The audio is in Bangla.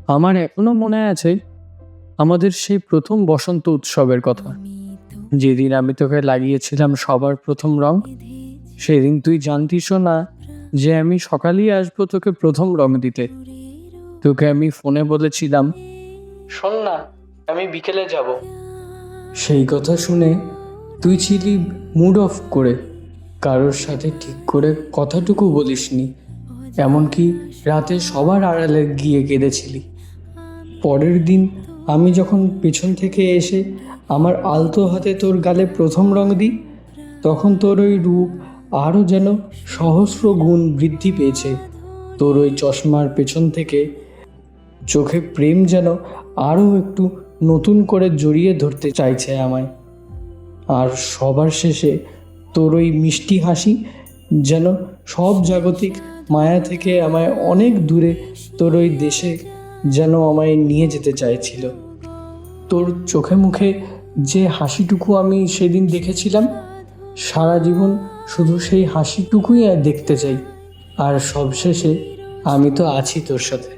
আমার এখনো মনে আছে আমাদের সেই প্রথম বসন্ত উৎসবের কথা, যেদিন আমি তোকে লাগিয়েছিলাম সবার প্রথম রং। সেদিন তুই জানতিসও না যে আমি সকালেই আসবো তোকে প্রথম রং দিতে। তোকে আমি ফোনে বলেছিলাম, শোন না, আমি বিকেলে যাব। সেই কথা শুনে তুই ছিলি মুড অফ করে, কারোর সাথে ঠিক করে কথাটুকু বলিসনি, এমনকি রাতে সবার আড়ালে গিয়ে কেঁদেছিলি। পরের দিন আমি যখন পেছন থেকে এসে আমার আলতো হাতে তোর গালে প্রথম রং দিই, তখন তোর ওই রূপ আরও যেন সহস্র গুণ বৃদ্ধি পেয়েছে। তোর ওই চশমার পেছন থেকে চোখে প্রেম যেন আরও একটু নতুন করে জড়িয়ে ধরতে চাইছে আমায়। আর সবার শেষে তোর ওই মিষ্টি হাসি যেন সব জাগতিক মায়া থেকে আমায় অনেক দূরে তোর ওই দেশে যেন আমায় নিয়ে যেতে চাইছিল। তোর চোখে মুখে যে হাসিটুকু আমি সেদিন দেখেছিলাম, সারা জীবন শুধু সেই হাসিটুকুই দেখতে চাই। আর সবশেষে আমি তো আছি তোর সাথে।